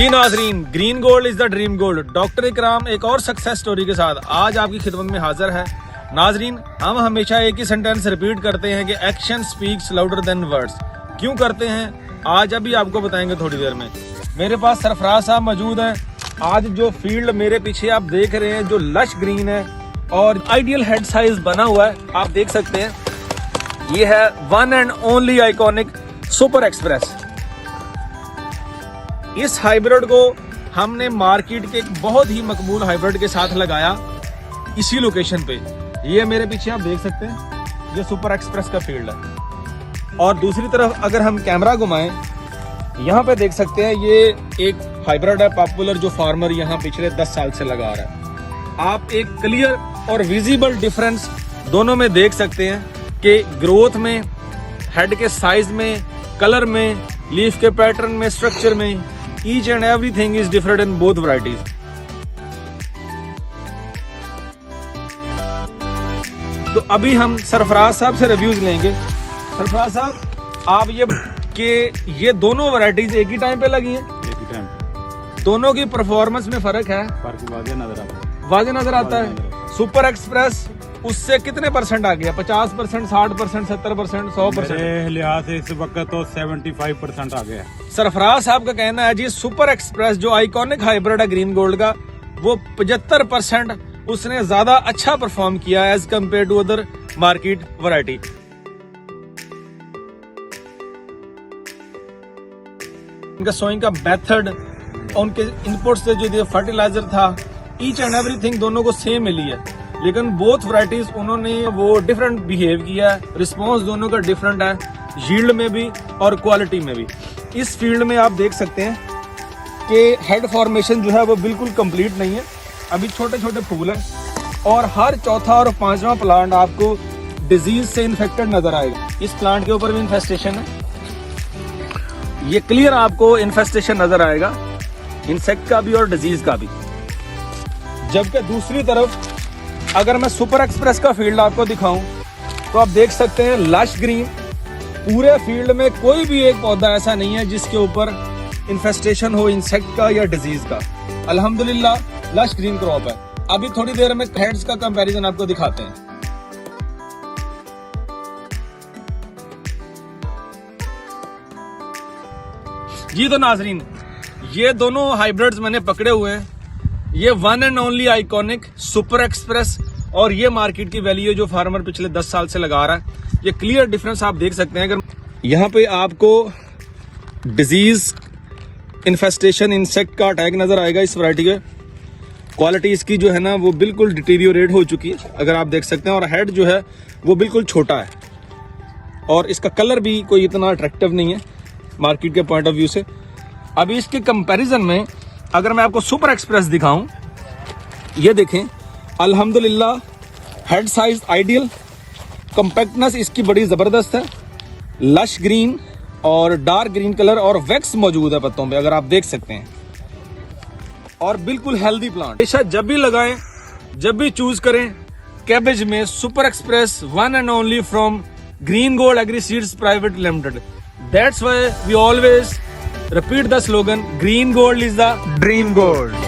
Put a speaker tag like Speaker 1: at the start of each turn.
Speaker 1: जी नाजरीन, green gold is the dream gold. Doctor इकराम एक और सक्सेस स्टोरी के साथ आज आपकी खिदमत में हाजिर है। नाजरीन, हम हमेशा एक ही सेंटेंस रिपीट करते हैं कि action speaks louder than words. क्यों करते हैं आज अभी आपको बताएंगे थोड़ी देर में। मेरे पास सरफराज साहब मौजूद हैं। आज जो फील्ड मेरे पीछे आप देख रहे हैं जो लश ग्रीन है और आइडियल हेड साइज बना हुआ है, आप देख सकते हैं। ये है one and only iconic super express. इस हाइब्रिड को हमने मार्केट के एक बहुत ही मकबूल हाइब्रिड के साथ लगाया इसी लोकेशन पे। ये मेरे पीछे आप देख सकते हैं, ये सुपर एक्सप्रेस का फील्ड है। और दूसरी तरफ अगर हम कैमरा घुमाएं, यहाँ पे देख सकते हैं ये एक हाइब्रिड है पॉपुलर, जो फार्मर यहाँ पिछले 10 साल से लगा रहा है। आप एक क्लियर और विजिबल डिफरेंस दोनों में देख सकते हैं कि ग्रोथ में, हेड के साइज में, कलर में, लीफ के पैटर्न में, स्ट्रक्चर में, each and everything is different in both varieties. तो अभी हम सरफराज साहब से रिव्यूज लेंगे। सरफराज साहब, आप ये दोनों वैरायटीज एक ही टाइम पे लगी हैं?
Speaker 2: एक ही टाइम पे।
Speaker 1: दोनों की परफॉर्मेंस में फर्क है?
Speaker 2: फर्क वाज़ेह नजर आता है।
Speaker 1: वाज़ेह नजर आता है। सुपर एक्सप्रेस उससे कितने परसेंट आ गया? 50%, 60%, 70%, 100%?
Speaker 2: मेरे लिहाज से इस वक्त तो 75% आ गया।
Speaker 1: सरफराज साहब का कहना है जी सुपर एक्सप्रेस जो आइकॉनिक हाइब्रिड है ग्रीन गोल्ड का, वो 75% उसने ज्यादा अच्छा परफॉर्म किया as compare to other market variety. उनका सोइंग का मेथड, उनके इनपुट से जो फर्टिलाइजर था, ईच एंड एवरीथिंग दोनों को सेम मिली है, लेकिन बोथ वैरायटीज उन्होंने वो डिफरेंट बिहेव किया है। रिस्पॉन्स दोनों का डिफरेंट है, यील्ड में भी और क्वालिटी में भी। इस फील्ड में आप देख सकते हैं कि हेड फॉर्मेशन जो है वो बिल्कुल कंप्लीट नहीं है, अभी छोटे छोटे फूल हैं और हर चौथा और पांचवा प्लांट आपको डिजीज से इन्फेक्टेड नजर आएगा। इस प्लांट के ऊपर भी इन्फेस्टेशन है, ये क्लियर आपको इन्फेस्टेशन नजर आएगा, इंसेक्ट का भी और डिजीज का भी। जबकि दूसरी तरफ अगर मैं सुपर एक्सप्रेस का फील्ड आपको दिखाऊं तो आप देख सकते हैं लश ग्रीन। पूरे फील्ड में कोई भी एक पौधा ऐसा नहीं है जिसके ऊपर इन्फेस्टेशन हो इंसेक्ट का या डिजीज का। अल्हम्दुलिल्लाह लश ग्रीन क्रॉप है। अभी थोड़ी देर में हेड्स का कंपैरिजन आपको दिखाते हैं। जी तो नाजरीन, ये दोनों हाइब्रिड्स मैंने पकड़े हुए हैं। ये one and only iconic super express और ये मार्केट की वैल्यू है जो फार्मर पिछले 10 साल से लगा रहा है। ये क्लियर डिफरेंस आप देख सकते हैं। अगर यहाँ पे आपको डिजीज, इन्फेस्टेशन, इंसेक्ट का अटैक नजर आएगा इस वैरायटी के। क्वालिटी इसकी जो है ना वो बिल्कुल डिटीरियोरेट हो चुकी है, अगर आप देख सकते हैं। और हेड जो है वो बिल्कुल छोटा है और इसका कलर भी कोई इतना अट्रैक्टिव नहीं है मार्केट के पॉइंट ऑफ व्यू से। अभी इसके कंपैरिजन में अगर मैं आपको सुपर एक्सप्रेस दिखाऊं, ये देखें, अल्हम्दुलिल्लाह हेड साइज आइडियल, कॉम्पैक्टनेस इसकी बड़ी जबरदस्त है, लश ग्रीन और डार्क ग्रीन कलर और वैक्स मौजूद है पत्तों पे, अगर आप देख सकते हैं। और बिल्कुल हेल्दी प्लांट। हमेशा जब भी लगाएं, जब भी चूज करें, कैबेज में super express one and only from green gold agree seeds private limited. That's why we always repeat the slogan, Green Gold is the
Speaker 3: Dream Gold.